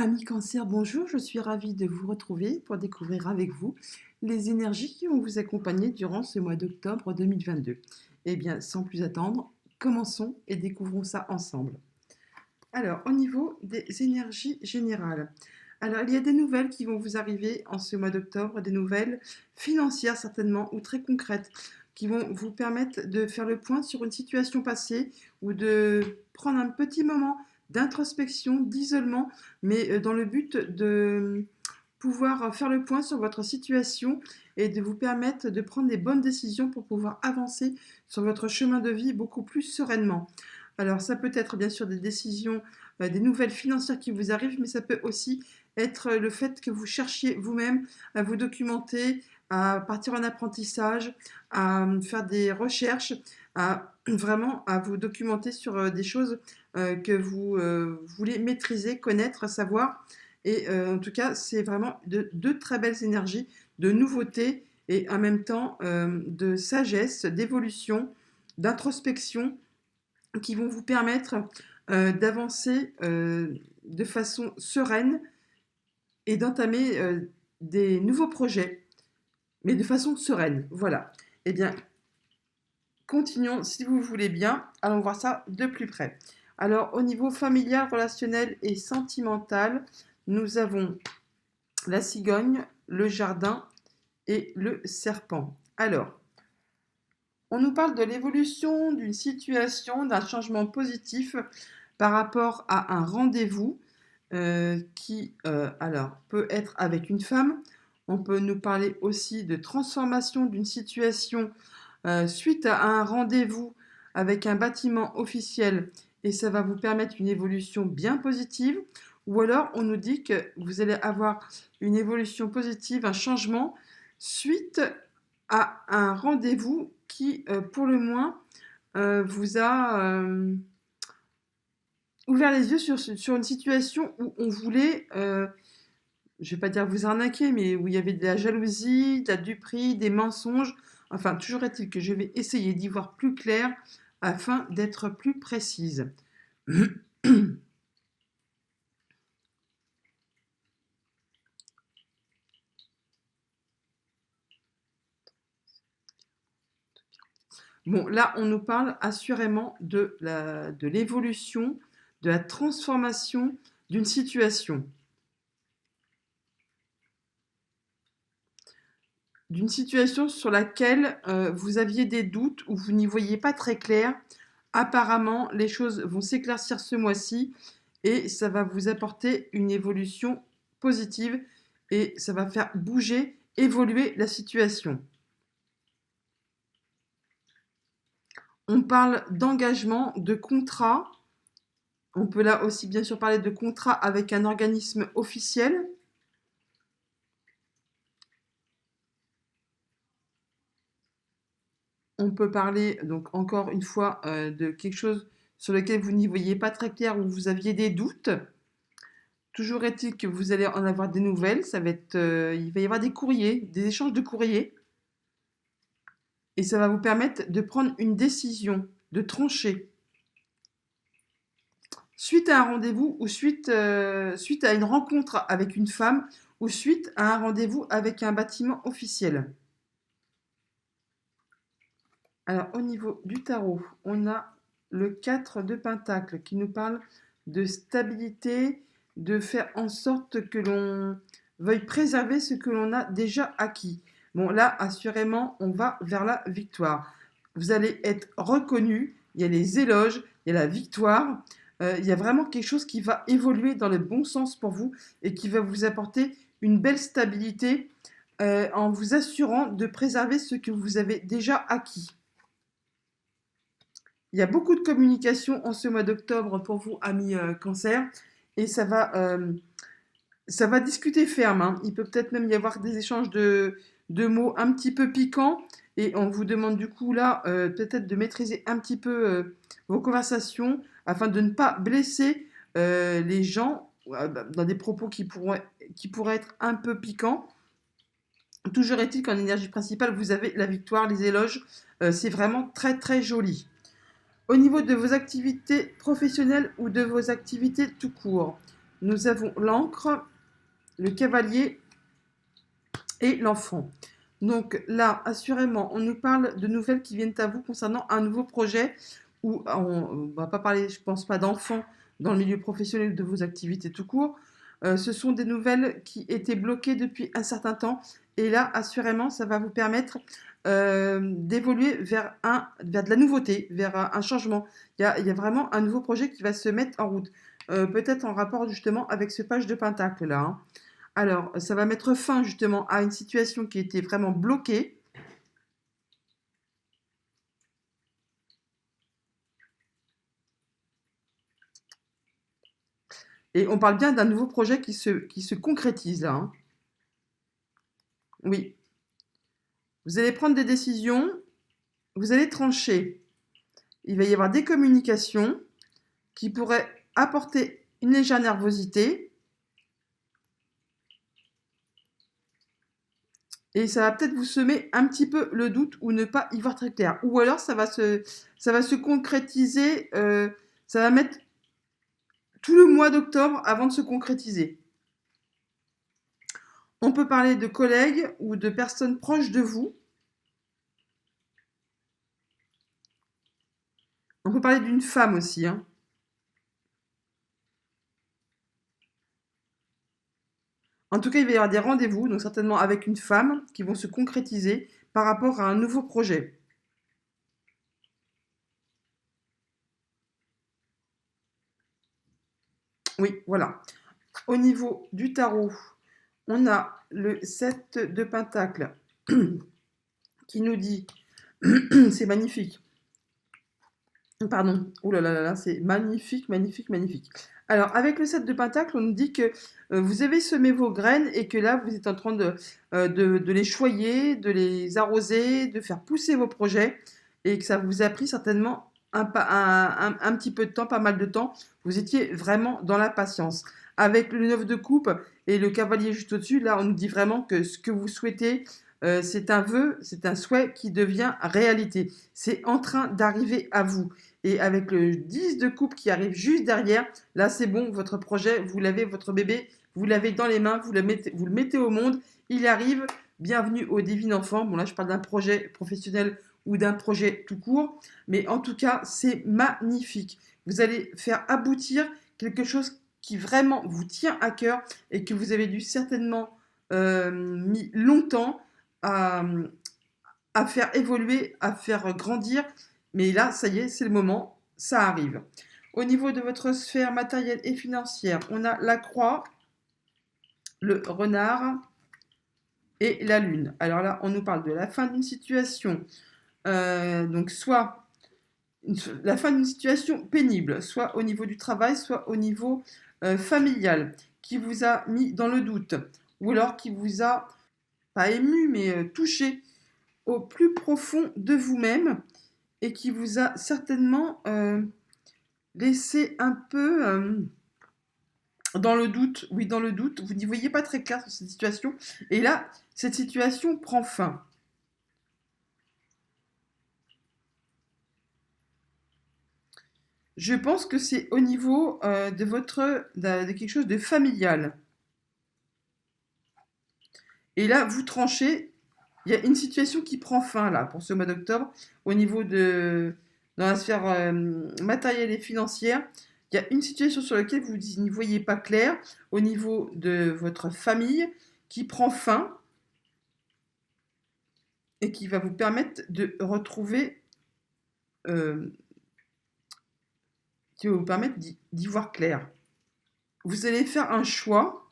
Amis Cancer, bonjour, je suis ravie de vous retrouver pour découvrir avec vous les énergies qui vont vous accompagner durant ce mois d'octobre 2022. Eh bien, sans plus attendre, commençons et découvrons ça ensemble. Alors, au niveau des énergies générales, alors il y a des nouvelles qui vont vous arriver en ce mois d'octobre, des nouvelles financières certainement ou très concrètes qui vont vous permettre de faire le point sur une situation passée ou de prendre un petit moment d'introspection, d'isolement, mais dans le but de pouvoir faire le point sur votre situation et de vous permettre de prendre des bonnes décisions pour pouvoir avancer sur votre chemin de vie beaucoup plus sereinement. Alors ça peut être bien sûr des décisions, des nouvelles financières qui vous arrivent, mais ça peut aussi être le fait que vous cherchiez vous-même à vous documenter, à partir en apprentissage, à faire des recherches, à vraiment à vous documenter sur des choses que vous voulez maîtriser, connaître, savoir. Et en tout cas, c'est vraiment de très belles énergies, de nouveautés et en même temps de sagesse, d'évolution, d'introspection qui vont vous permettre d'avancer de façon sereine et d'entamer des nouveaux projets, mais de façon sereine. Voilà. Eh bien, continuons, si vous voulez bien. Allons voir ça de plus près. Alors, au niveau familial, relationnel et sentimental, nous avons la cigogne, le jardin et le serpent. Alors, on nous parle de l'évolution d'une situation, d'un changement positif par rapport à un rendez-vous qui alors, peut être avec une femme. On peut nous parler aussi de transformation d'une situation suite à un rendez-vous avec un bâtiment officiel et ça va vous permettre une évolution bien positive. Ou alors on nous dit que vous allez avoir une évolution positive, un changement suite à un rendez-vous qui, pour le moins, vous a ouvert les yeux sur une situation où on voulait, je ne vais pas dire vous arnaquer, mais où il y avait de la jalousie, de la duperie, des mensonges. Enfin, toujours est-il que je vais essayer d'y voir plus clair afin d'être plus précise. Bon, là, on nous parle assurément de l'évolution, de la transformation d'une situation. D'une situation sur laquelle vous aviez des doutes ou vous n'y voyez pas très clair. Apparemment, les choses vont s'éclaircir ce mois-ci et ça va vous apporter une évolution positive et ça va faire bouger, évoluer la situation. On parle d'engagement, de contrat. On peut là aussi bien sûr parler de contrat avec un organisme officiel. On peut parler donc encore une fois de quelque chose sur lequel vous n'y voyez pas très clair ou vous aviez des doutes. Toujours est-il que vous allez en avoir des nouvelles. Ça va être, il va y avoir des courriers, des échanges de courriers. Et ça va vous permettre de prendre une décision, de trancher. Suite à un rendez-vous ou suite à une rencontre avec une femme ou suite à un rendez-vous avec un bâtiment officiel. Alors, au niveau du tarot, on a le 4 de Pentacle qui nous parle de stabilité, de faire en sorte que l'on veuille préserver ce que l'on a déjà acquis. Bon, là, assurément, on va vers la victoire. Vous allez être reconnu, il y a les éloges, il y a la victoire, il y a vraiment quelque chose qui va évoluer dans le bon sens pour vous et qui va vous apporter une belle stabilité en vous assurant de préserver ce que vous avez déjà acquis. Il y a beaucoup de communication en ce mois d'octobre pour vous, amis cancer, et ça va discuter ferme. Hein. Il peut peut-être même y avoir des échanges de mots un petit peu piquants, et on vous demande du coup là peut-être de maîtriser un petit peu vos conversations afin de ne pas blesser les gens dans des propos qui pourraient être un peu piquants. Toujours est-il qu'en énergie principale, vous avez la victoire, les éloges, c'est vraiment très très joli. Au niveau de vos activités professionnelles ou de vos activités tout court, nous avons l'encre, le cavalier et l'enfant. Donc là, assurément, on nous parle de nouvelles qui viennent à vous concernant un nouveau projet où on ne va pas parler, je pense pas d'enfants dans le milieu professionnel ou de vos activités tout court. Ce sont des nouvelles qui étaient bloquées depuis un certain temps. Et là, assurément, ça va vous permettre d'évoluer vers de la nouveauté, vers un changement. Il y a vraiment un nouveau projet qui va se mettre en route. Peut-être en rapport justement avec ce page de Pentacle là, hein. Alors, ça va mettre fin justement à une situation qui était vraiment bloquée. Et on parle bien d'un nouveau projet qui se concrétise là, hein. Oui, vous allez prendre des décisions, vous allez trancher. Il va y avoir des communications qui pourraient apporter une légère nervosité. Et ça va peut-être vous semer un petit peu le doute ou ne pas y voir très clair. Ou alors ça va se concrétiser, ça va mettre tout le mois d'octobre avant de se concrétiser. On peut parler de collègues ou de personnes proches de vous. On peut parler d'une femme aussi, hein. En tout cas, il va y avoir des rendez-vous, donc certainement avec une femme, qui vont se concrétiser par rapport à un nouveau projet. Oui, voilà. Au niveau du tarot, on a le 7 de Pentacle qui nous dit, c'est magnifique. Pardon, oh là là, c'est magnifique, magnifique, magnifique. Alors, avec le 7 de Pentacle, on nous dit que vous avez semé vos graines et que là, vous êtes en train de les choyer, de les arroser, de faire pousser vos projets et que ça vous a pris certainement un petit peu de temps, pas mal de temps. Vous étiez vraiment dans la patience. Avec le 9 de coupe et le cavalier juste au-dessus, là, on nous dit vraiment que ce que vous souhaitez, c'est un vœu, c'est un souhait qui devient réalité. C'est en train d'arriver à vous. Et avec le 10 de coupe qui arrive juste derrière, là c'est bon, votre projet, vous l'avez, votre bébé, vous l'avez dans les mains, vous le mettez au monde, il arrive, bienvenue au divin enfant. Bon là je parle d'un projet professionnel ou d'un projet tout court, mais en tout cas c'est magnifique. Vous allez faire aboutir quelque chose qui vraiment vous tient à cœur et que vous avez dû certainement mis longtemps à, à faire évoluer, à faire grandir. Mais là, ça y est, c'est le moment, ça arrive. Au niveau de votre sphère matérielle et financière, on a la croix, le renard et la lune. Alors là, on nous parle de la fin d'une situation, donc soit la fin d'une situation pénible, soit au niveau du travail, soit au niveau familial, qui vous a mis dans le doute, ou alors qui vous a, pas ému, mais touché au plus profond de vous-même et qui vous a certainement laissé un peu dans le doute. Oui, dans le doute. Vous n'y voyez pas très clair sur cette situation. Et là, cette situation prend fin. Je pense que c'est au niveau de quelque chose de familial. Et là, vous tranchez. Il y a une situation qui prend fin là pour ce mois d'octobre au niveau de dans la sphère matérielle et financière. Il y a une situation sur laquelle vous n'y voyez pas clair au niveau de votre famille qui prend fin et qui va vous permettre de retrouver, euh, qui va vous permettre d'y voir clair. Vous allez faire un choix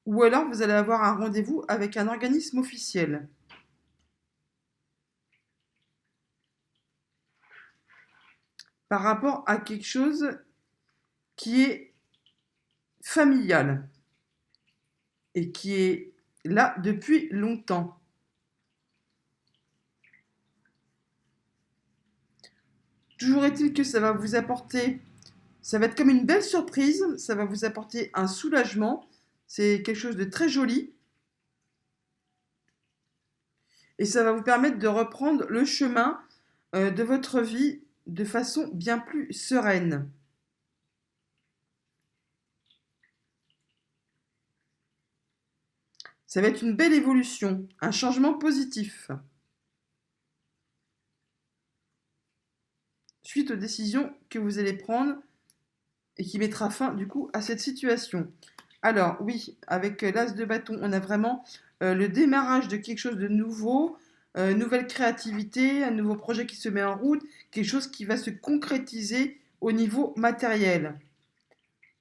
ou alors vous allez avoir un rendez-vous avec un organisme officiel. Par rapport à quelque chose qui est familial et qui est là depuis longtemps. Toujours est-il que ça va vous apporter, ça va être comme une belle surprise, ça va vous apporter un soulagement, c'est quelque chose de très joli et ça va vous permettre de reprendre le chemin de votre vie de façon bien plus sereine. Ça va être une belle évolution, un changement positif, suite aux décisions que vous allez prendre et qui mettra fin du coup à cette situation. Alors oui, avec l'as de bâton, on a vraiment le démarrage de quelque chose de nouveau, nouvelle créativité, un nouveau projet qui se met en route, quelque chose qui va se concrétiser au niveau matériel.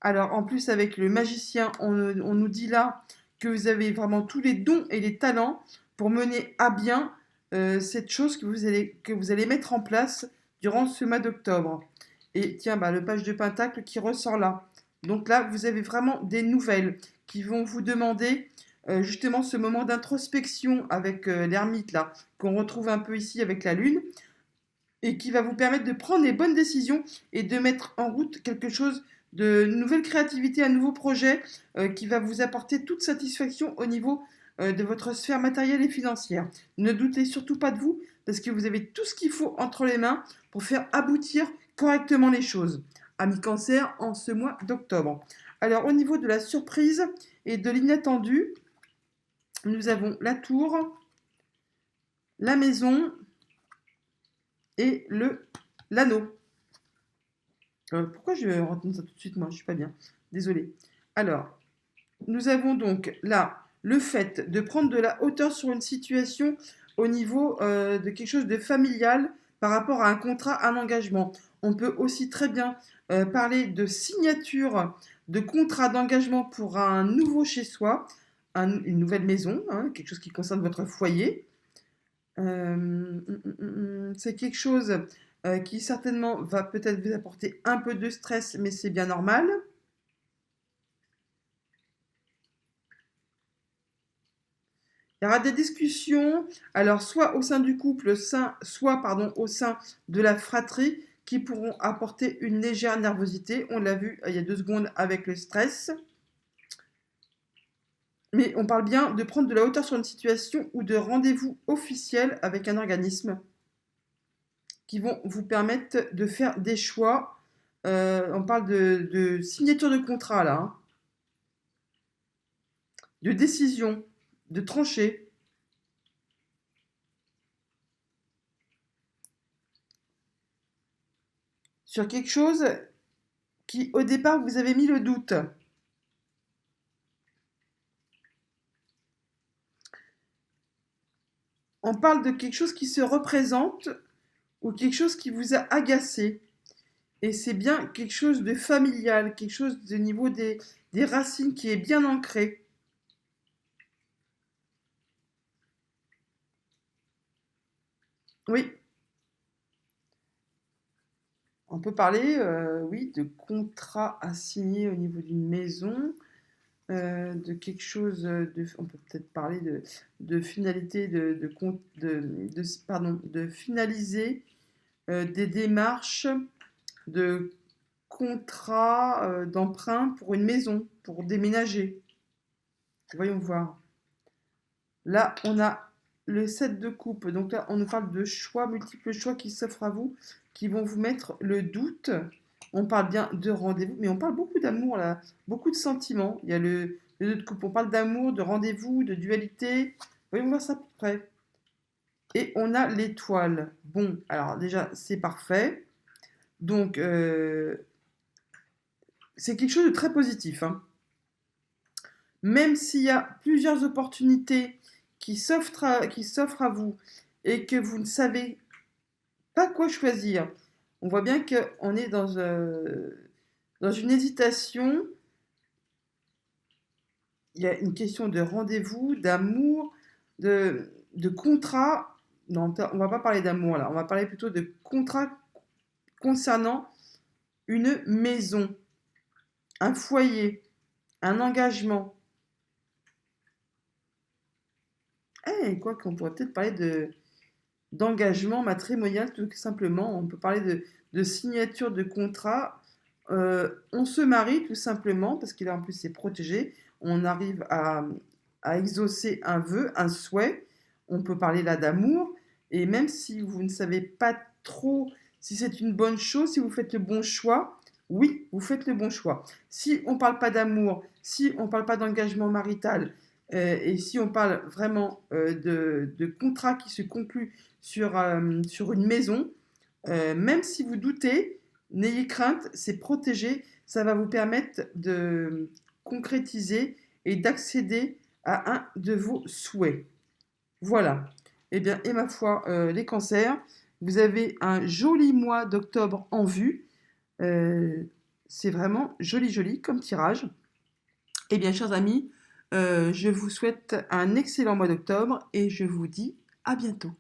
Alors en plus avec le magicien, on nous dit là que vous avez vraiment tous les dons et les talents pour mener à bien cette chose que vous allez mettre en place durant ce mois d'octobre. Et tiens, bah, le page de Pentacle qui ressort là. Donc là, vous avez vraiment des nouvelles qui vont vous demander justement ce moment d'introspection avec l'ermite là, qu'on retrouve un peu ici avec la lune, et qui va vous permettre de prendre les bonnes décisions et de mettre en route quelque chose de nouvelle créativité, un nouveau projet qui va vous apporter toute satisfaction au niveau de votre sphère matérielle et financière. Ne doutez surtout pas de vous parce que vous avez tout ce qu'il faut entre les mains pour faire aboutir correctement les choses. Amis Cancer, en ce mois d'octobre. Alors au niveau de la surprise et de l'inattendu, nous avons la tour, la maison et l'anneau. Pourquoi je retourne ça tout de suite, moi je suis pas bien. Désolée. Alors, nous avons donc là le fait de prendre de la hauteur sur une situation au niveau de quelque chose de familial par rapport à un contrat, un engagement. On peut aussi très bien parler de signature de contrat d'engagement pour un nouveau chez soi, une nouvelle maison, hein, quelque chose qui concerne votre foyer. C'est quelque chose qui certainement va peut-être vous apporter un peu de stress, mais c'est bien normal. Il y aura des discussions, alors soit au sein du couple, soit au sein de la fratrie, qui pourront apporter une légère nervosité. On l'a vu il y a 2 secondes avec le stress. Mais on parle bien de prendre de la hauteur sur une situation ou de rendez-vous officiel avec un organisme qui vont vous permettre de faire des choix. On parle de signature de contrat là, hein, de décision, de trancher. Sur quelque chose qui, au départ, vous avez mis le doute. On parle de quelque chose qui se représente ou quelque chose qui vous a agacé. Et c'est bien quelque chose de familial, quelque chose de niveau des racines qui est bien ancré. Oui, on peut parler, oui, de contrat à signer au niveau d'une maison, de quelque chose on peut peut-être parler de finalité, de finaliser des démarches de contrat d'emprunt pour une maison, pour déménager. Voyons voir. Là, on a le 7 de coupe. Donc là, on nous parle de choix, multiples choix qui s'offrent à vous, qui vont vous mettre le doute. On parle bien de rendez-vous, mais on parle beaucoup d'amour là, beaucoup de sentiments. Il y a le 2 de coupe. On parle d'amour, de rendez-vous, de dualité. Voyons voir ça à peu près. Et on a l'étoile. Bon, alors déjà, c'est parfait. Donc, c'est quelque chose de très positif, hein. Même s'il y a plusieurs opportunités qui s'offrent à vous et que vous ne savez pas quoi choisir, on voit bien qu'on est dans une hésitation. Il y a une question de rendez-vous, d'amour, de contrat. Non, on ne va pas parler d'amour là, on va parler plutôt de contrat concernant une maison, un foyer, un engagement. Quoi qu'on pourrait peut-être parler d'engagement matrimonial tout simplement. On peut parler de signature de contrat. On se marie tout simplement parce qu'il en plus c'est protégé. On arrive à exaucer un vœu, un souhait. On peut parler là d'amour. Et même si vous ne savez pas trop si c'est une bonne chose, si vous faites le bon choix, oui, vous faites le bon choix. Si on ne parle pas d'amour, si on ne parle pas d'engagement marital, Et si on parle vraiment de contrats qui se concluent sur une maison, même si vous doutez, n'ayez crainte, c'est protégé, ça va vous permettre de concrétiser et d'accéder à un de vos souhaits. Voilà. Eh bien, et ma foi, les cancers, vous avez un joli mois d'octobre en vue. Euh, c'est vraiment joli, joli comme tirage. Eh bien, chers amis, je vous souhaite un excellent mois d'octobre et je vous dis à bientôt.